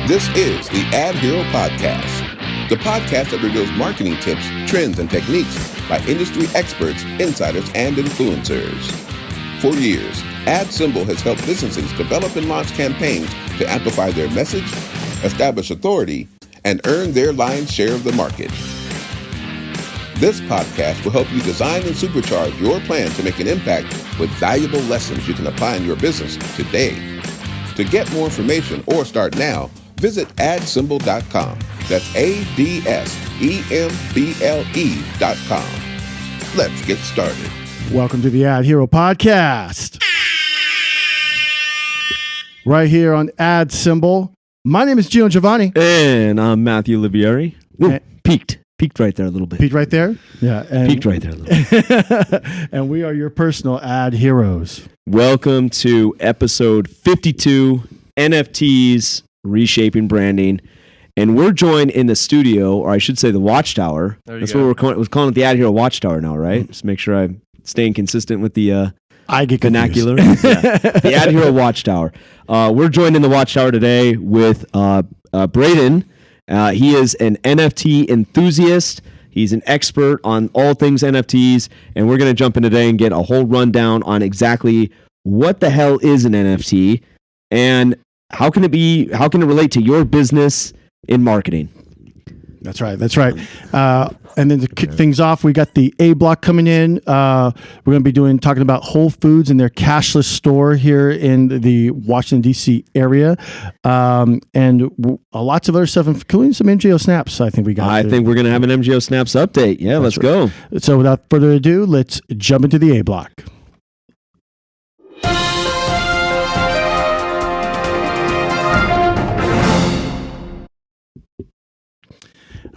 This is the AdHero Podcast, the podcast that reveals marketing tips, trends, and techniques by industry experts, insiders, and influencers. For years, AdSymble has helped businesses develop and launch campaigns to amplify their message, establish authority, and earn their lion's share of the market. This podcast will help you design and supercharge your plan to make an impact with valuable lessons you can apply in your business today. To get more information or start now, visit adsymbol.com. That's AdSymble.com. Let's get started. Welcome to the AdHero Podcast. Right here on AdSymble. My name is Geno Giovanni. And I'm Matthew Olivieri. Peaked right there a little bit. Peaked right there? Yeah. Peaked right there a little bit. And we are your personal AdHeroes. Welcome to episode 52, NFTs, Reshaping Branding. And we're joined in the studio, or I should say the WatchTower. That's what we're calling it, the AdHero WatchTower now, right? Mm-hmm. Just make sure I'm staying consistent with the vernacular. Yeah. The AdHero WatchTower. We're joined in the WatchTower today with Braden. He is an NFT enthusiast. He's an expert on all things NFTs, and we're going to jump in today and get a whole rundown on exactly what the hell is an NFT and how can it relate to your business in marketing. That's right. And then to kick things off, we got the A block coming in. We're going to be talking about Whole Foods and their cashless store here in the Washington, D.C. area. And lots of other stuff, including some MGO snaps, I think we got. I think we're going to have an MGO snaps update. Yeah, let's go. So without further ado, let's jump into the A block.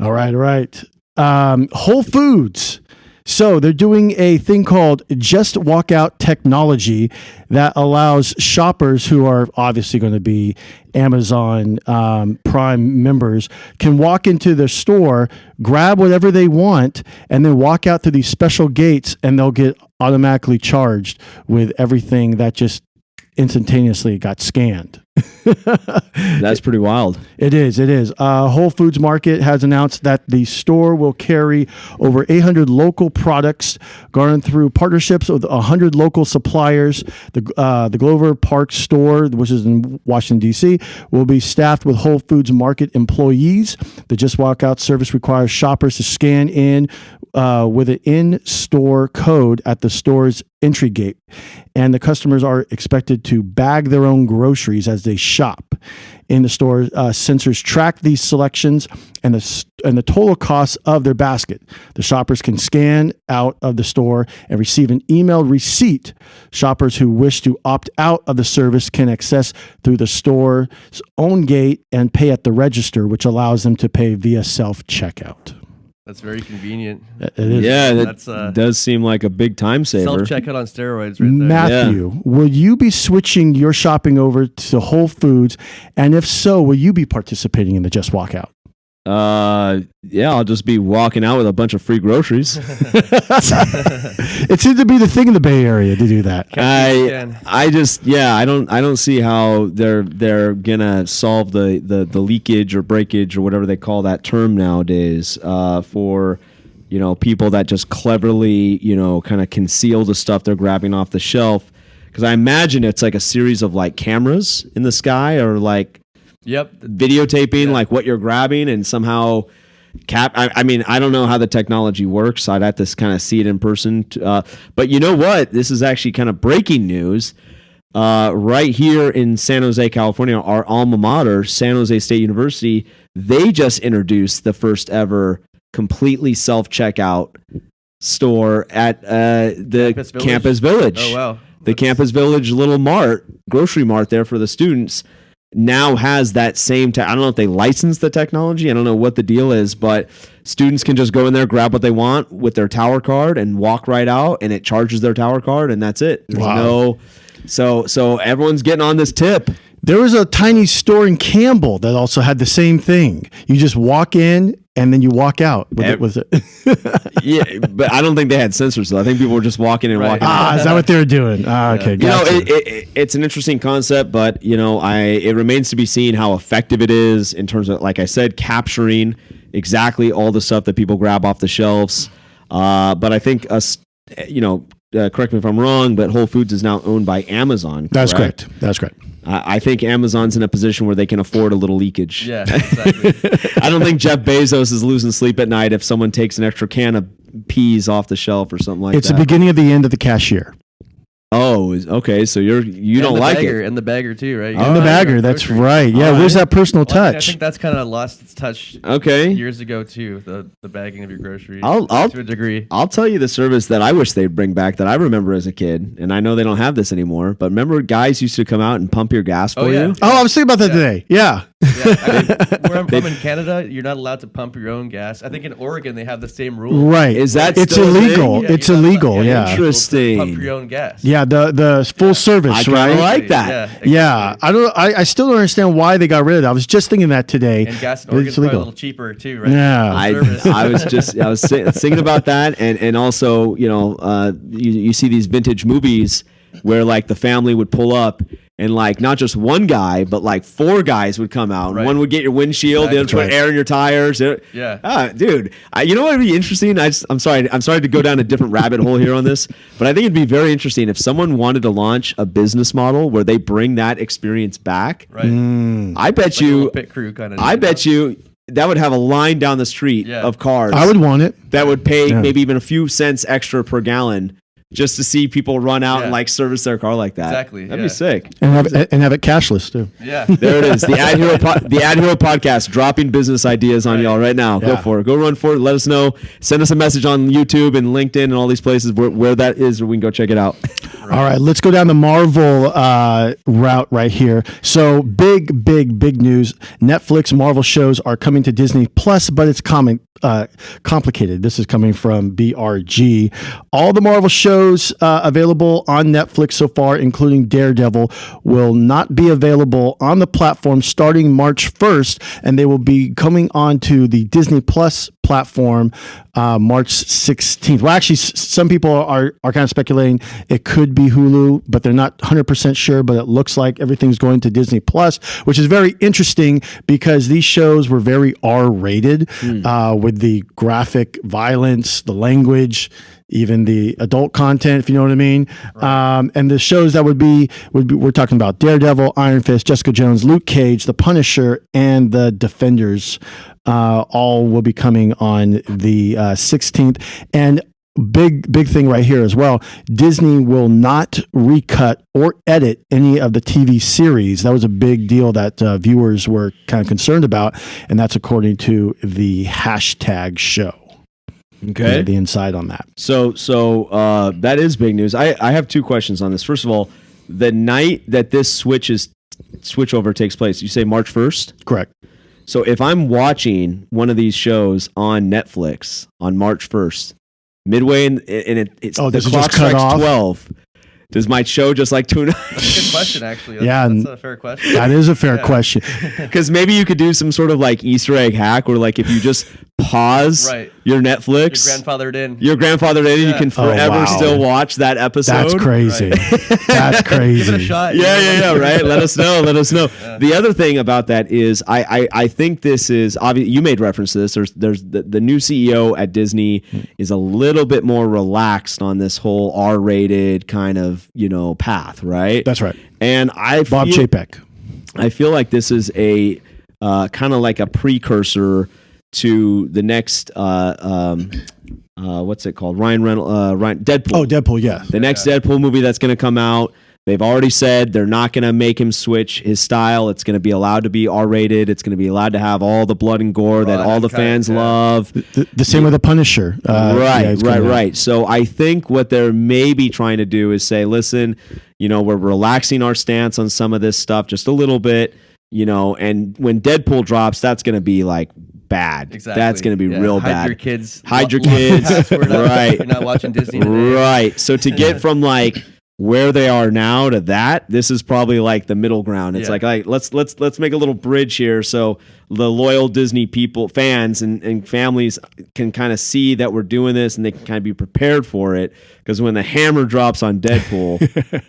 All right. Whole Foods. So they're doing a thing called Just Walk Out technology that allows shoppers who are obviously going to be Amazon Prime members can walk into their store, grab whatever they want, and then walk out through these special gates, and they'll get automatically charged with everything that just instantaneously got scanned. That's pretty wild. It is. Whole Foods Market has announced that the store will carry over 800 local products garnered through partnerships with 100 local suppliers. The Glover Park store, which is in Washington, D.C., will be staffed with Whole Foods Market employees. The Just Walk Out service requires shoppers to scan in with an in-store code at the store's entry gate, and the customers are expected to bag their own groceries as they shop. In the store, sensors track these selections and the total cost of their basket. The shoppers can scan out of the store and receive an emailed receipt. Shoppers who wish to opt out of the service can access through the store's own gate and pay at the register, which allows them to pay via self-checkout. That's very convenient. It is. Yeah, that does seem like a big time saver. Self-checkout on steroids right there. Matthew, will you be switching your shopping over to Whole Foods? And if so, will you be participating in the Just Walk Out? Yeah, I'll just be walking out with a bunch of free groceries. It seems to be the thing in the Bay Area to do that. I don't see how they're gonna solve the leakage or breakage or whatever they call that term nowadays for people that just cleverly kind of conceal the stuff they're grabbing off the shelf, because I imagine it's like a series of like cameras in the sky or like videotaping like what you're grabbing and somehow I mean, I don't know how the technology works. I'd have to kind of see it in person. But you know what? This is actually kind of breaking news. Right here in San Jose, California, our alma mater, San Jose State University, they just introduced the first ever completely self-checkout store at the Campus Village. Oh, wow. The Campus Village little grocery mart there for the students now has that same I don't know if they license the technology. I don't know what the deal is, but students can just go in there, grab what they want with their tower card and walk right out, and it charges their tower card, and that's it. There's so everyone's getting on this tip. There was a tiny store in Campbell that also had the same thing. You just walk in and then you walk out with it. Yeah, but I don't think they had sensors though. I think people were just walking and walking. Is that what they were doing? Okay, gotcha. It's an interesting concept, but it remains to be seen how effective it is in terms of, like I said, capturing exactly all the stuff that people grab off the shelves. But I think correct me if I'm wrong, but Whole Foods is now owned by Amazon. That's correct. That's correct. I think Amazon's in a position where they can afford a little leakage. Yeah, exactly. I don't think Jeff Bezos is losing sleep at night if someone takes an extra can of peas off the shelf or something like that. It's the beginning of the end of the cashier. Oh, okay. So you don't like it, and the bagger too, right? And the bagger. That's right. Yeah. Where's that personal touch? I think that's kind of lost its touch. Okay. Years ago too, the bagging of your groceries. I'll to a degree. I'll tell you the service that I wish they'd bring back that I remember as a kid, and I know they don't have this anymore. But remember, guys used to come out and pump your gas for you. Oh, I was thinking about that today. Yeah. Yeah, I mean, where I'm from in Canada, you're not allowed to pump your own gas. I think in Oregon they have the same rule. Right. Is that it's still a thing? illegal? Yeah, It's you're not illegal. allowed- Yeah. Interesting. Pump your own gas. Yeah. The full service, I right? kind of like that. Yeah. Exactly. Yeah, I still don't understand why they got rid of it. I was just thinking that today. And gas in But Oregon's it's probably a illegal. little cheaper too, right? Yeah. I was thinking about that, and also you see these vintage movies where like the family would pull up. And like not just one guy, but like 4 guys would come out. Right. One would get your windshield, the other would put air in your tires. Yeah. Dude. You know what would be interesting? I'm sorry to go down a different rabbit hole here on this, but I think it'd be very interesting if someone wanted to launch a business model where they bring that experience back. Right. I bet Like a you. little pit crew kind of. I bet you that would have a line down the street Yeah. of cars. I would want it. that would pay Yeah. maybe even a few cents extra per gallon just to see people run out and Yeah. like service their car like that. Exactly, That'd yeah. be sick. And have it cashless too. Yeah. There it is. The AdHero podcast, dropping business ideas on y'all right now. Go Yeah. for it. Go run for it. Let us know. Send us a message on YouTube and LinkedIn and all these places where that is, or we can go check it out. All right, let's go down the Marvel route right here. So big news. Netflix Marvel shows are coming to Disney Plus, but it's complicated. This is coming from BRG. All the Marvel shows available on Netflix so far, including Daredevil, will not be available on the platform starting March 1st, and they will be coming onto the Disney Plus platform March 16th. Well, actually, some people are kind of speculating it could be Hulu, but they're not 100% sure, but it looks like everything's going to Disney Plus, which is very interesting because these shows were very R-rated with the graphic violence, the language, even the adult content, if you know what I mean. Right. And the shows that would be, we're talking about Daredevil, Iron Fist, Jessica Jones, Luke Cage, The Punisher, and The Defenders. All will be coming on the 16th. And big thing right here as well. Disney will not recut or edit any of the TV series. That was a big deal that viewers were kind of concerned about. And that's according to the hashtag show. Okay. The inside on that. So that is big news. I have 2 questions on this. First of all, the night that this switchover takes place, you say March 1st? Correct. So if I'm watching one of these shows on Netflix on March 1st, midway and it's does the it clock just cut strikes off? 12, does my show just like tune out? That's a good question, actually. Yeah, That's a fair question. That is a fair question. Because maybe you could do some sort of like Easter egg hack where like if you just pause Right. your Netflix, Your grandfathered in. you can forever wow. still watch that episode. That's crazy. That's crazy. Give it a shot. Yeah, right. Let us know. The other thing about that is I think this is obvious. You made reference to this. There's the new CEO at Disney is a little bit more relaxed on this whole R-rated kind of, path, right? That's right. And Bob Chapek. I feel like this is a kind of like a precursor to the next what's it called? Deadpool. Oh, Deadpool, yeah. The next Deadpool movie that's going to come out. They've already said they're not going to make him switch his style. It's going to be allowed to be R-rated. It's going to be allowed to have all the blood and gore that all the fans love. The same with The Punisher. Right. So I think what they're maybe trying to do is say, listen, we're relaxing our stance on some of this stuff just a little bit, and when Deadpool drops, that's going to be like bad. Exactly. That's going to be real bad. Hide your kids. Hide your kids. Right. Right. You're not watching Disney today. Right. So to get from like where they are now to that, this is probably like the middle ground. It's like let's make a little bridge here so the loyal Disney fans and families can kind of see that we're doing this and they can kind of be prepared for it, because when the hammer drops on Deadpool,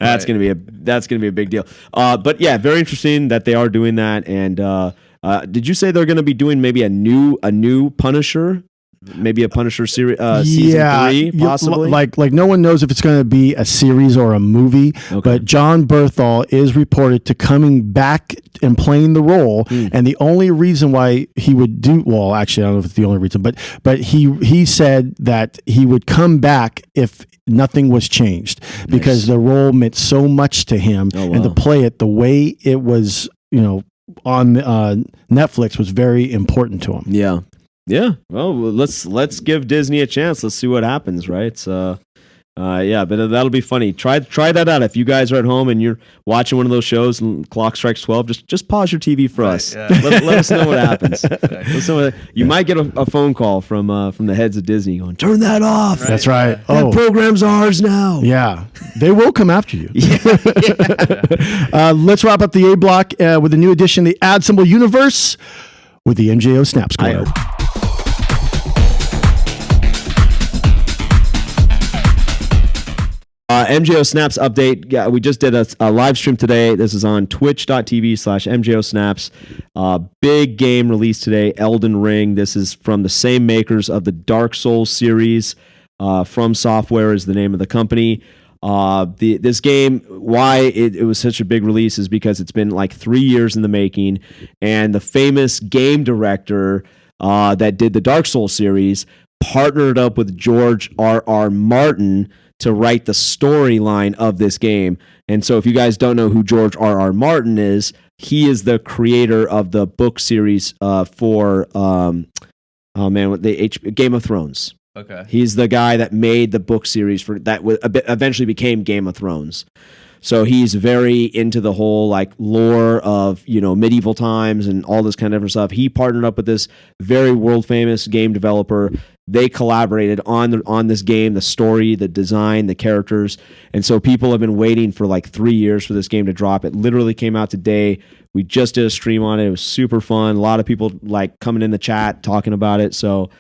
that's gonna be a big deal. But yeah, very interesting that they are doing that. And did you say they're gonna be doing maybe a new Punisher? Maybe a Punisher series, season 3, possibly. Like no one knows if it's going to be a series or a movie. Okay. But John Berthal is reported to coming back and playing the role. And the only reason why he would actually I don't know if it's the only reason, but he said that he would come back if nothing was changed, because the role meant so much to him, and to play it the way it was, on Netflix was very important to him. Yeah. Yeah, well, let's give Disney a chance. Let's see what happens, right? Yeah, but that'll be funny. Try that out. If you guys are at home and you're watching one of those shows and clock strikes 12, just pause your TV for us. Yeah. Let us know what happens. You might get a phone call from the heads of Disney going, "Turn that off." Right. That's right. That program's ours now. Yeah, they will come after you. Let's wrap up the A block with a new edition, the AdSymble Universe, with the MJO Snap Score. MJO Snaps update. Yeah, we just did a live stream today. This is on twitch.tv/MJO Snaps. Big game release today, Elden Ring. This is from the same makers of the Dark Souls series. From Software is the name of the company. This game, why it was such a big release is because it's been like 3 years in the making, and the famous game director that did the Dark Souls series partnered up with George R.R. Martin to write the storyline of this game. And so if you guys don't know who George R.R. Martin is, he is the creator of the book series for Game of Thrones. Okay. He's the guy that made the book series for that eventually became Game of Thrones. So he's very into the whole like lore of, medieval times and all this kind of different stuff. He partnered up with this very world famous game developer. They collaborated on this game, the story, the design, the characters. And so people have been waiting for like 3 years for this game to drop. It literally came out today. We just did a stream on it. It was super fun. A lot of people like coming in the chat talking about it. So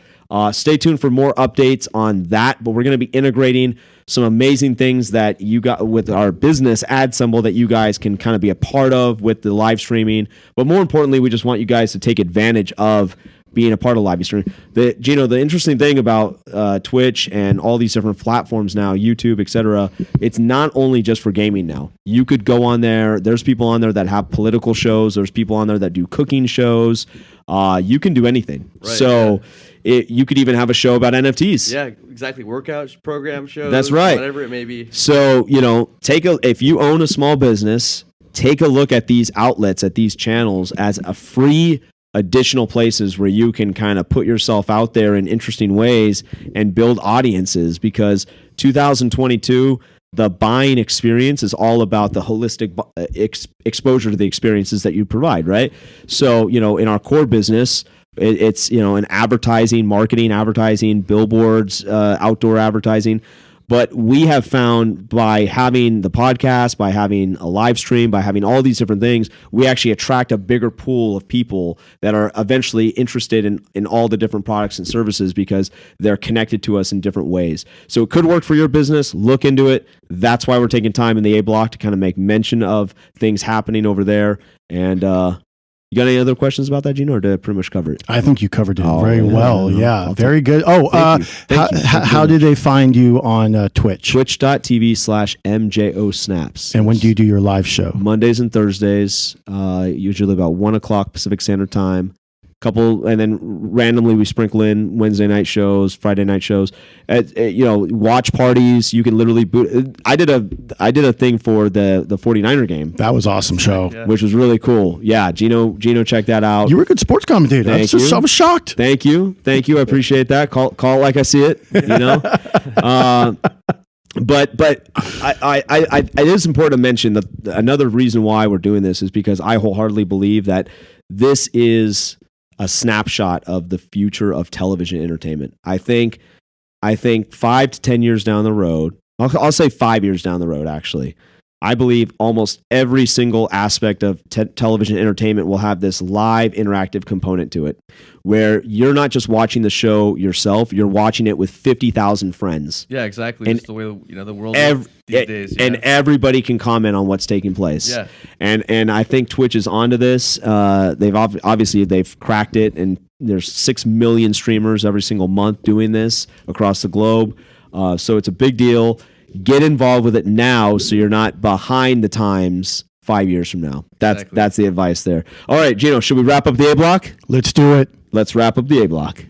stay tuned for more updates on that. But we're going to be integrating some amazing things that you got with our business AdSymble that you guys can kind of be a part of with the live streaming. But more importantly, we just want you guys to take advantage of being a part of live streaming. Geno, the interesting thing about Twitch and all these different platforms now, YouTube, etc., it's not only just for gaming now. You could go on there. There's people on there that have political shows. There's people on there that do cooking shows. You can do anything. Right, so you could even have a show about NFTs. Yeah, exactly. Workout program shows. That's right. Whatever it may be. So, if you own a small business, take a look at these outlets, at these channels as a free additional places where you can kind of put yourself out there in interesting ways and build audiences, because 2022, the buying experience is all about the holistic exposure to the experiences that you provide, right? So, in our core business, it's, in advertising, marketing, advertising, billboards, outdoor advertising. But we have found by having the podcast, by having a live stream, by having all these different things, we actually attract a bigger pool of people that are eventually interested in all the different products and services because they're connected to us in different ways. So it could work for your business. Look into it. That's why we're taking time in the A block to kind of make mention of things happening over there. And you got any other questions about that, Geno, or did I pretty much cover it? I think you covered it very well. Yeah, very good. Oh, how did they find you on Twitch? Twitch.tv/MJO Snaps. And when do you do your live show? Mondays and Thursdays, usually about 1 o'clock Pacific Standard Time. And then randomly we sprinkle in Wednesday night shows, Friday night shows. Watch parties. You can literally boot. I did a thing for the 49er game. That was awesome show, which was really cool. Yeah, Geno, check that out. You were a good sports commentator. I was shocked. Thank you. I appreciate that. Call it like I see it. But it is important to mention that another reason why we're doing this is because I wholeheartedly believe that this is a snapshot of the future of television entertainment. I think 5 to 10 years down the road, I'll say 5 years down the road, actually. I believe almost every single aspect of television entertainment will have this live interactive component to it, where you're not just watching the show yourself, you're watching it with 50,000 friends. Yeah, exactly. And just the way the world is these days. And everybody can comment on what's taking place. Yeah. And I think Twitch is onto this. They've cracked it, and there's 6 million streamers every single month doing this across the globe. So it's a big deal. Get involved with it now so you're not behind the times 5 years from now. That's the advice there. All right, Geno, should we wrap up the A block? Let's do it. Let's wrap up the A block.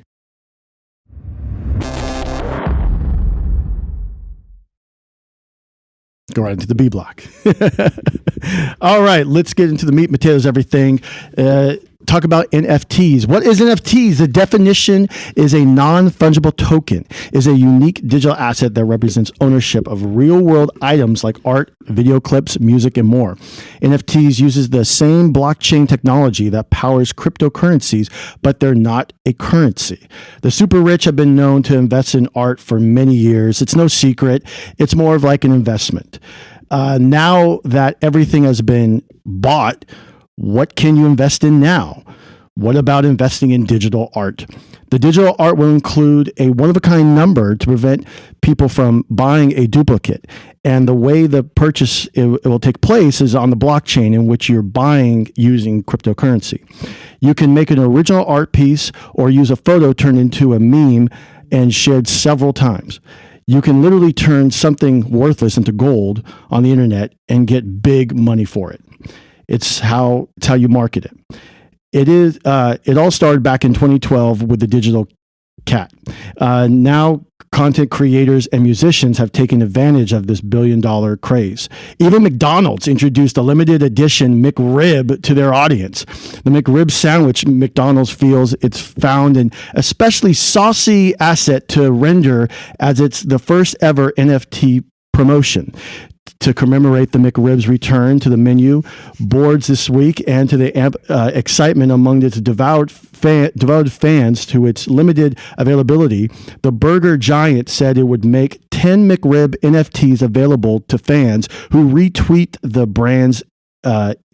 Go right into the B block. All right, let's get into the meat and potatoes, everything. Talk about NFTs. What is NFTs? The definition is a non-fungible token, is a unique digital asset that represents ownership of real-world items like art, video clips, music, and more. NFTs uses the same blockchain technology that powers cryptocurrencies, but they're not a currency. The super rich have been known to invest in art for many years. It's no secret. It's more of like an investment. Now that everything has been bought, what can you invest in now? What about investing in digital art? The digital art will include a one-of-a-kind number to prevent people from buying a duplicate. And the way the purchase it will take place is on the blockchain in which you're buying using cryptocurrency. You can make an original art piece or use a photo turned into a meme and shared several times. You can literally turn something worthless into gold on the internet and get big money for it. It's how you market it. It all started back in 2012 with the digital cat. Now content creators and musicians have taken advantage of this billion-dollar craze. Even McDonald's introduced a limited edition McRib to their audience. The McRib sandwich, McDonald's feels it's found an especially saucy asset to render, as it's the first ever NFT promotion to commemorate the McRib's return to the menu boards this week and to the excitement among its devoted fans to its limited availability. The burger giant said it would make 10 McRib NFTs available to fans who retweet the brand's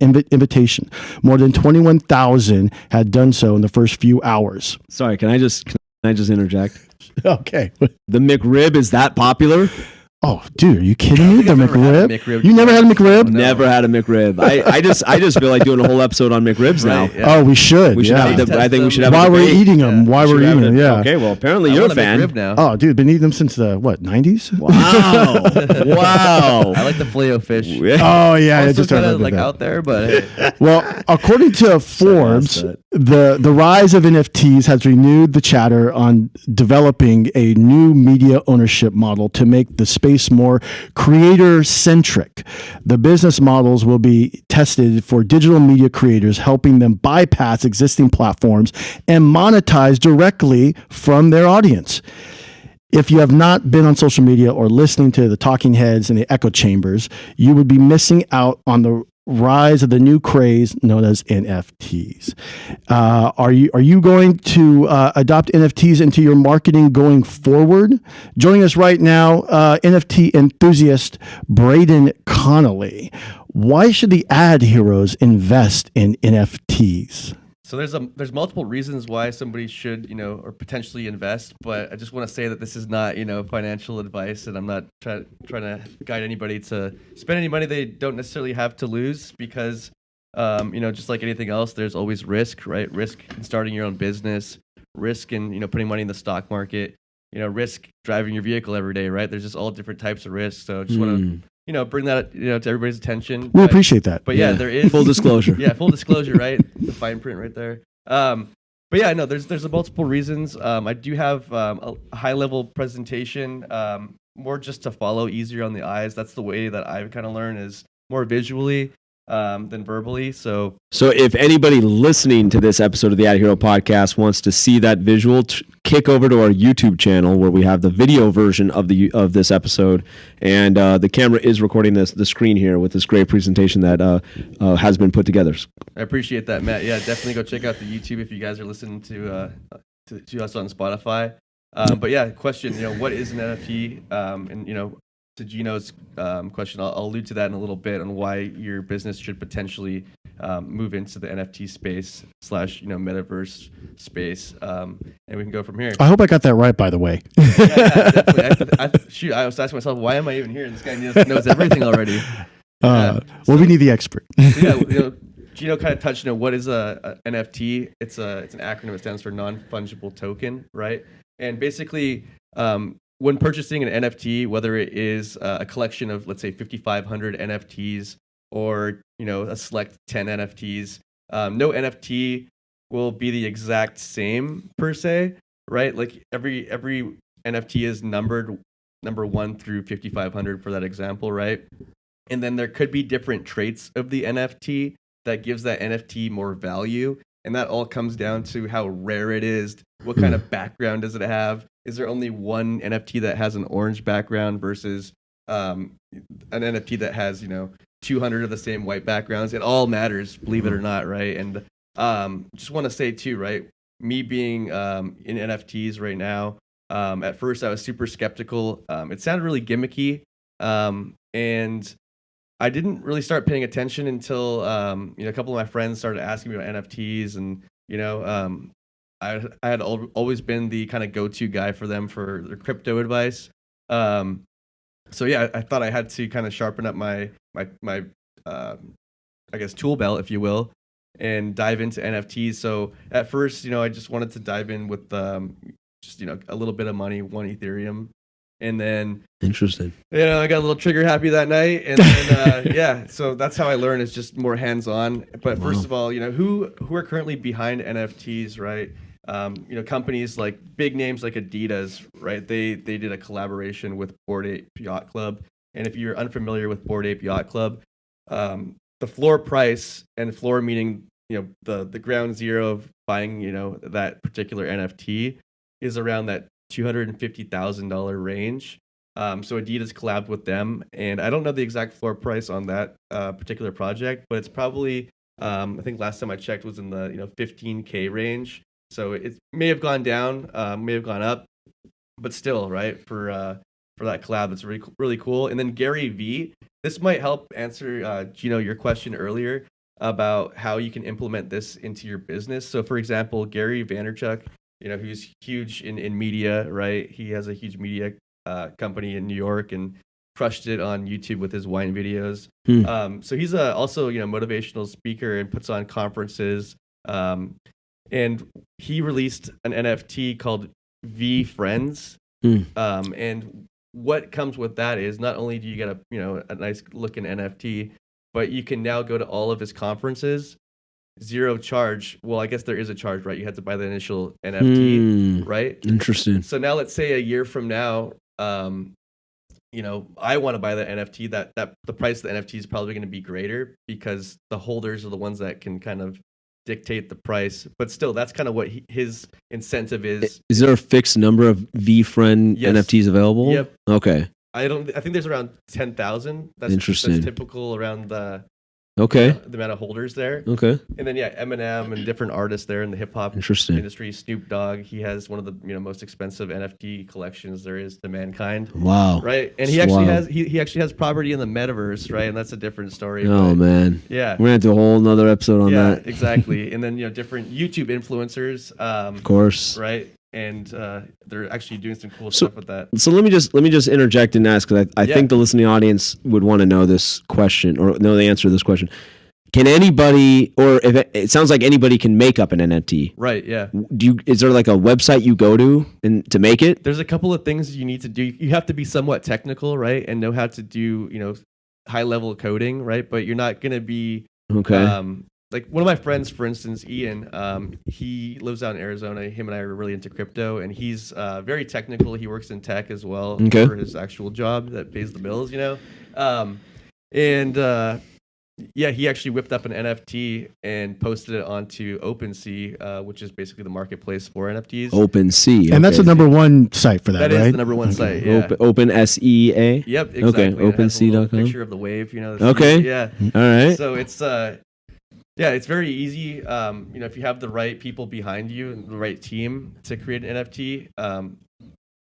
invitation. More than 21,000 had done so in the first few hours. Sorry, can I just interject? Okay. The McRib is that popular? Oh, dude, are you kidding me? The McRib? You never had a McRib? No. Never had a McRib. I just feel like doing a whole episode on McRibs now. Yeah. Oh, we should. We should have I think we should have. Why we're eating them? Yeah. Why we're eating them? Yeah. Okay. Well, apparently you're a fan. McRib now. Oh, dude, been eating them since the 90s? Wow. Wow. I like the Filet-O-Fish. Oh yeah, I just heard like out there, but well, according to Forbes, the rise of NFTs has renewed the chatter on developing a new media ownership model to make the space more creator-centric. The business models will be tested for digital media creators, helping them bypass existing platforms and monetize directly from their audience. If you have not been on social media or listening to the talking heads and the echo chambers, you would be missing out on the rise of the new craze known as NFTs. Are you going to adopt NFTs into your marketing going forward? Joining us right now, NFT enthusiast Braden Connolly. Why should the AdHeroes invest in NFTs? So there's multiple reasons why somebody should, or potentially invest, but I just want to say that this is not, financial advice, and I'm not trying to guide anybody to spend any money they don't necessarily have to lose, because, just like anything else, there's always risk, right? Risk in starting your own business, risk in, putting money in the stock market, risk driving your vehicle every day, right? There's just all different types of risks. So I just want to bring that, to everybody's attention. We appreciate that. But yeah, there is full disclosure. Yeah, full disclosure, right? The fine print right there. But yeah, no, there's multiple reasons. I do have a high level presentation, more just to follow, easier on the eyes. That's the way that I kind of learn, is more visually than verbally. So if anybody listening to this episode of the AdHero podcast wants to see that visual, kick over to our YouTube channel where we have the video version of this episode, and the camera is recording the screen here with this great presentation that has been put together. I appreciate that, Matt. Yeah, definitely go check out the YouTube if you guys are listening to us on Spotify. But yeah, question, what is an NFT? And Geno's question, I'll allude to that in a little bit on why your business should potentially move into the NFT space / metaverse space, and we can go from here. I hope I got that right, by the way. Yeah, definitely. I was asking myself, why am I even here? This guy knows everything already. Well, we need the expert. Geno kind of touched on what is a NFT. It's an acronym. It stands for Non-Fungible Token, right? And basically, when purchasing an NFT, whether it is a collection of, let's say, 5,500 NFTs or a select 10 NFTs, no NFT will be the exact same per se, right? Like every NFT is numbered number 1 through 5,500 for that example, right? And then there could be different traits of the NFT that gives that NFT more value. And that all comes down to how rare it is. What kind of background does it have? Is there only one NFT that has an orange background versus an NFT that has, 200 of the same white backgrounds? It all matters, believe it or not, right? And just want to say too, right? Me being in NFTs right now, at first I was super skeptical. It sounded really gimmicky. And I didn't really start paying attention until a couple of my friends started asking me about NFTs, and I had always been the kind of go-to guy for them for their crypto advice. So yeah, I thought I had to kind of sharpen up my I guess tool belt, if you will, and dive into NFTs. So at first, I just wanted to dive in with just a little bit of money, 1 Ethereum. And then, interesting. I got a little trigger happy that night, and then so that's how I learned. It's just more hands-on. But first of all, who are currently behind NFTs, right? Companies like big names like Adidas, right? They did a collaboration with Bored Ape Yacht Club, and if you're unfamiliar with Bored Ape Yacht Club, the floor price, and floor meaning the ground zero of buying that particular NFT is around that $250,000 range. So Adidas collabed with them, and I don't know the exact floor price on that particular project, but it's probably I think last time I checked was in the 15K range. So it may have gone down, may have gone up, but still, right, for that collab, it's really really cool. And then Gary V, this might help answer your question earlier about how you can implement this into your business. So for example, Gary Vaynerchuk, who's huge in media, right? He has a huge media company in New York and crushed it on YouTube with his wine videos. So he's also motivational speaker and puts on conferences. And he released an NFT called V Friends. And what comes with that is not only do you get a nice looking NFT, but you can now go to all of his conferences. Zero charge. Well, I guess there is a charge, right? You had to buy the initial NFT, right? Interesting. So now let's say a year from now, I want to buy the NFT. That the price of the NFT is probably going to be greater because the holders are the ones that can kind of dictate the price. But still, that's kind of what his incentive is. Is there a fixed number of VFriend NFTs available? Yep. Okay. I think there's around 10,000. That's interesting. That's typical around the the amount of holders there. Okay. And then Eminem and different artists there in the hip hop industry. Snoop Dogg, he has one of the most expensive NFT collections there is to mankind. Wow. Right. And he actually has property in the metaverse, right? And that's a different story. Oh man. Yeah. We're gonna do a whole nother episode on that. Yeah, exactly. And then different YouTube influencers. Of course. Right. And they're actually doing some cool stuff with that. So let me just interject and ask, because I think the listening audience would want to know this question or know the answer to this question. Can anybody, or if it sounds like anybody can make up an NFT? Right. Yeah. Is there like a website you go to to make it? There's a couple of things you need to do. You have to be somewhat technical, right, and know how to do high level coding, right? But you're not gonna be like one of my friends, for instance, Ian, he lives out in Arizona. Him and I are really into crypto, and he's very technical. He works in tech as well for his actual job that pays the bills, he actually whipped up an NFT and posted it onto OpenSea, which is basically the marketplace for NFTs. OpenSea. And that's the number one site for that, right? That is the number one site, yeah. OpenSEA? Yep, exactly. Okay, OpenSea.com. Picture of the wave, Okay. Yeah. All right. So it's it's very easy. If you have the right people behind you and the right team to create an NFT,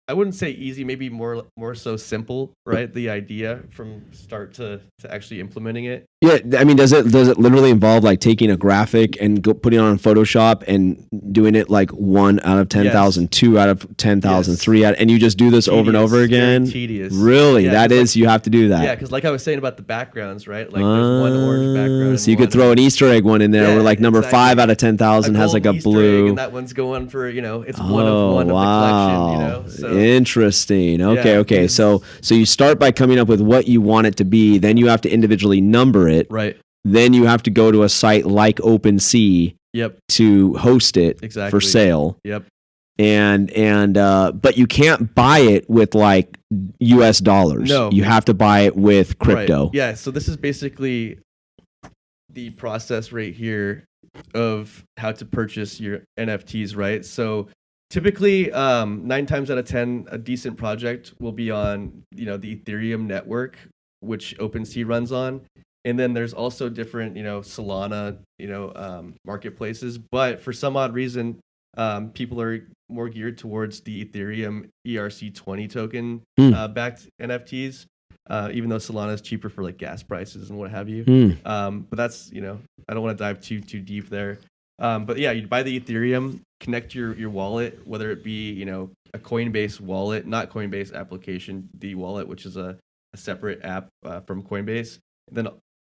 I wouldn't say easy, maybe more so simple, right? The idea from start to actually implementing it. Yeah, I mean, does it literally involve like taking a graphic and putting it on Photoshop and doing it like 1 out of 10,000, Yes. 2 out of 10,000, Yes. 3 out, and you just do this over and Tedious, over very again? tedious. Really? Yeah, That 'cause, is, you have to do that. Yeah, because like I was saying about the backgrounds, right? Like there's one orange background. So you could throw an Easter egg one in there Yeah, where like number exactly. 5 out of 10,000 has like a golden Easter egg, blue. and that one's going for, it's one of one of the collection, So Interesting. Okay, Yeah, okay. it's- So you start by coming up with what you want it to be, then you have to individually number it. right. Then you have to go to a site like OpenSea Yep. to host it for Exactly. sale. Yep. But you can't buy it with like US dollars. No. You have to buy it with crypto. Right. Yeah. So this is basically the process right here of how to purchase your NFTs, right? So typically, 9 times out of 10, a decent project will be on, the Ethereum network, which OpenSea runs on. And then there's also different, Solana, marketplaces. But for some odd reason, people are more geared towards the Ethereum ERC20 token backed NFTs. Even though Solana is cheaper for like gas prices and what have you. But that's, I don't want to dive too deep there. But yeah, you buy the Ethereum, connect your wallet, whether it be, a Coinbase wallet, not Coinbase application, the wallet, which is a separate app from Coinbase, then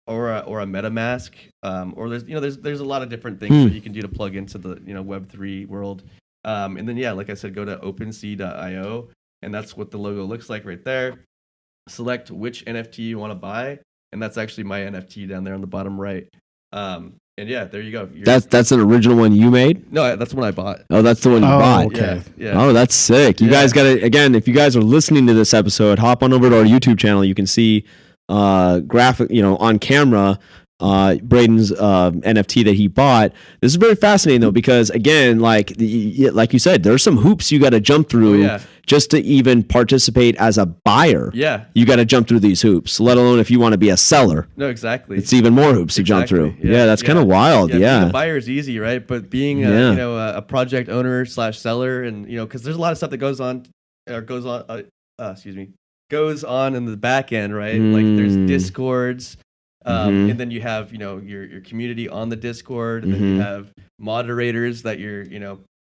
or a MetaMask, or there's a lot of different things that you can do to plug into the Web3 world. And then yeah, like I said, go to OpenSea.io, and that's what the logo looks like right there. Select which NFT you want to buy, and that's actually my NFT down there on the bottom right. And yeah, there you go. That's an original one you made? No, that's one I bought. Oh, that's the one you bought. Okay. Yeah. Oh, that's sick. You guys got to, again, if you guys are listening to this episode, hop on over to our YouTube channel. You can see graphic, on camera, Braden's NFT that he bought. This is very fascinating though, because again, like you said, there's some hoops you got to jump through just to even participate as a buyer. Yeah. You got to jump through these hoops, let alone if you want to be a seller. No, exactly. It's even more hoops to jump through. Yeah, that's kind of wild. Being Yeah. a buyer is easy, right? But being a project owner / seller, and because there's a lot of stuff that goes on in the back end, right? Like there's Discords, and then you have your community on the Discord, and then you have moderators that you're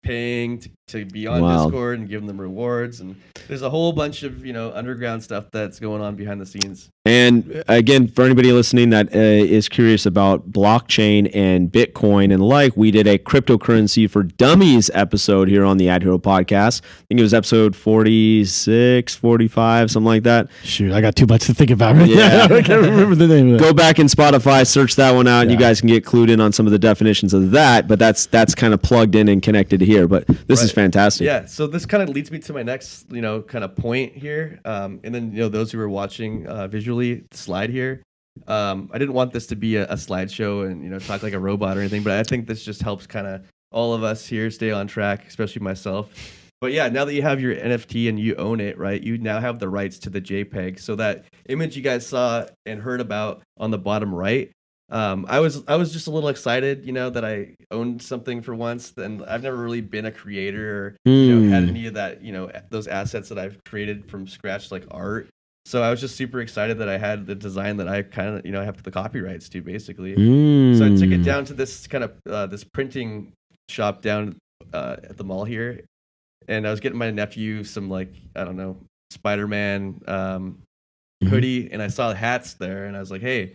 paying to be on Discord and giving them rewards, and there's a whole bunch of underground stuff that's going on behind the scenes. And again, for anybody listening that is curious about blockchain and Bitcoin and we did a cryptocurrency for dummies episode here on the AdHero podcast. I think it was episode 46, 45, something like that. Shoot, I got too much to think about right Yeah. now. I can't remember the name of it. Go back in Spotify, search that one out, and you guys can get clued in on some of the definitions of that. But that's kind of plugged in and connected to here. But this is fantastic. Yeah. So this kind of leads me to my next, kind of point here. And then, those who are watching visually, slide here. I didn't want this to be a slideshow and, talk like a robot or anything, but I think this just helps kind of all of us here stay on track, especially myself. But yeah, now that you have your NFT and you own it, right, you now have the rights to the JPEG. So that image you guys saw and heard about on the bottom right, I was just a little excited, that I owned something for once. And I've never really been a creator or had any of that, those assets that I've created from scratch, like art. So I was just super excited that I had the design that I kind of have the copyrights to, basically. So I took it down to this kind of this printing shop down at the mall here, and I was getting my nephew some Spider-Man hoodie, and I saw hats there, and I was like, hey,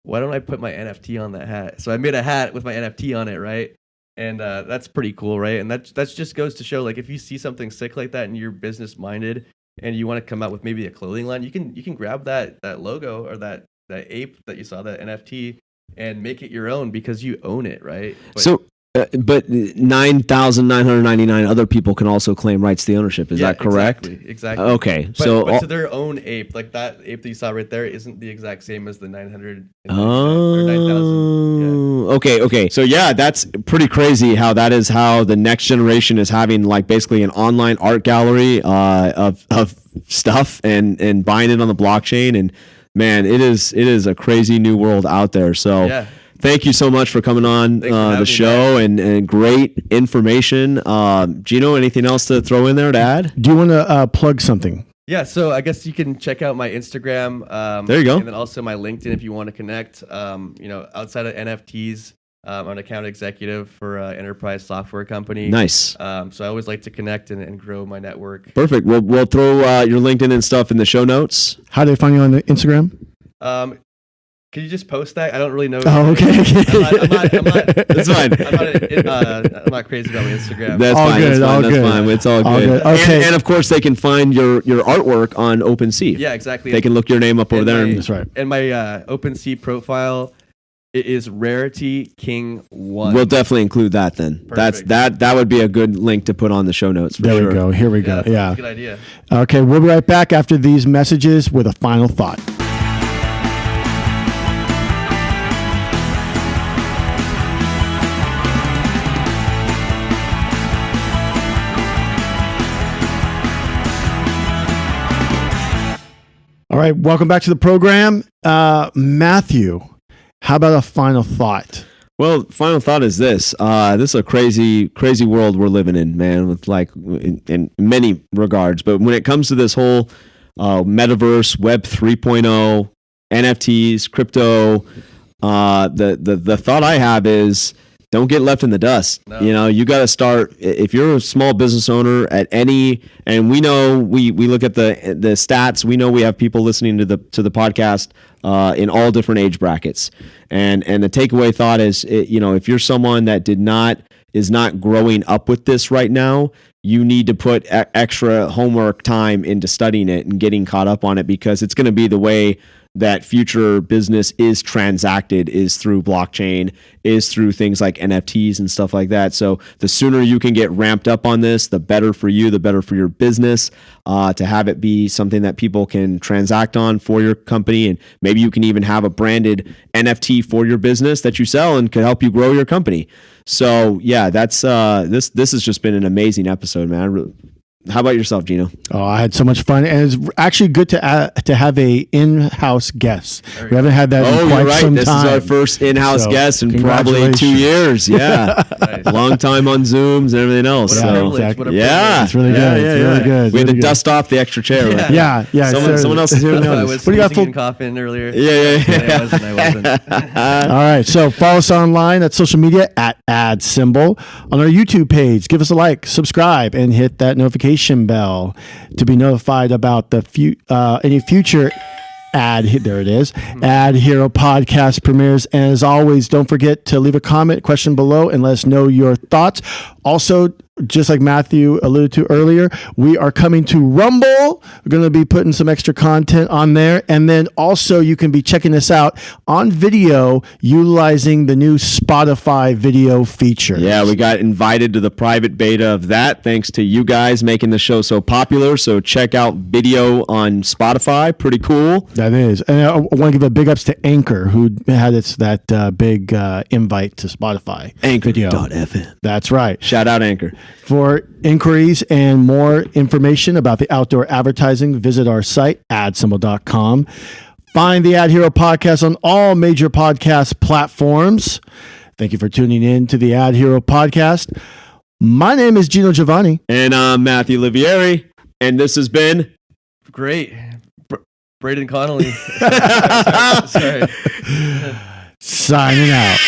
why don't I put my NFT on that hat? So I made a hat with my NFT on it, right? And that's pretty cool, right? And that just goes to show, like, if you see something sick like that and you're business minded and you want to come out with maybe a clothing line, you can grab that logo or that ape that you saw, that NFT, and make it your own because you own it, right? But 9,999 other people can also claim rights to the ownership. Is that correct? Exactly. Okay. But to their own ape, like that ape that you saw right there, isn't the exact same as the 900 or 9,000. Yeah. Okay. So yeah, that's pretty crazy how the next generation is having basically an online art gallery of stuff and buying it on the blockchain. And man, it is a crazy new world out there. So thank you so much for coming on the show and great information. Geno, anything else to throw in there to add? Do you want to plug something? Yeah, so I guess you can check out my Instagram. There you go. And then also my LinkedIn if you want to connect. Outside of NFTs, I'm an account executive for an enterprise software company. Nice. So I always like to connect and grow my network. Perfect. We'll throw your LinkedIn and stuff in the show notes. How do they find you on the Instagram? Can you just post that? I don't really know. Oh, okay. I'm not, That's fine. I'm not crazy about my Instagram. That's all fine. Good, that's fine. all That's good. fine. It's all All good. good. Okay. And of course, they can find your artwork on OpenSea. Yeah, exactly. They can look your name up over there. That's right. And my OpenSea profile, it is Rarity King 1. We'll definitely include that then. Perfect. That would be a good link to put on the show notes for There sure. we go. Here we go. That's Yeah. a good idea. Okay, we'll be right back after these messages with a final thought. All right, welcome back to the program. Matthew, how about a final thought? Well, final thought is this. This is a crazy world we're living in, man, with in many regards. But when it comes to this whole metaverse, Web 3.0, NFTs, crypto, the thought I have is don't get left in the dust. No. You know, you got to start. If you're a small business owner at any, and we know we look at the stats. We know we have people listening to the podcast in all different age brackets. And the takeaway thought is, if you're someone that is not growing up with this right now, you need to put extra homework time into studying it and getting caught up on it, because it's going to be the way that future business is transacted, is through blockchain, is through things like NFTs and stuff like that. So the sooner you can get ramped up on this, the better for you, the better for your business, to have it be something that people can transact on for your company. And maybe you can even have a branded NFT for your business that you sell and could help you grow your company. So yeah, that's this has just been an amazing episode, man. How about yourself, Geno? Oh, I had so much fun, and it's actually good to have a in-house guest. We haven't had that in quite some time. This is our first in-house guest in probably 2 years. Yeah, Nice. Long time on Zooms and everything else. What a So privilege. exactly. What a yeah, It's really good. It's really good. We had Really to good. dust off the extra chair. Right? Yeah. Someone else is here I now. was What do you got sneezing for- and coughing earlier. Yeah. I wasn't. All right. So follow us online at social media at @symbol on our YouTube page. Give us a like, subscribe, and hit that notification bell to be notified about the any future there it is. AdHero podcast premieres. And as always, don't forget to leave a comment, question below, and let us know your thoughts. Also, just like Matthew alluded to earlier, we are coming to Rumble. We're going to be putting some extra content on there. And then also you can be checking this out on video utilizing the new Spotify video feature. Yeah, we got invited to the private beta of that thanks to you guys making the show so popular. So check out video on Spotify. Pretty cool. That is. And I want to give a big ups to Anchor, who had that big invite to Spotify. Anchor.fm. That's right. Shout out Anchor. For inquiries and more information about the outdoor advertising, visit our site, adsymbol.com. Find the AdHero podcast on all major podcast platforms. Thank you for tuning in to the AdHero podcast. My name is Geno Giovanni. And I'm Matthew Olivieri. And this has been Great. Braden Connolly. Sorry. Signing out.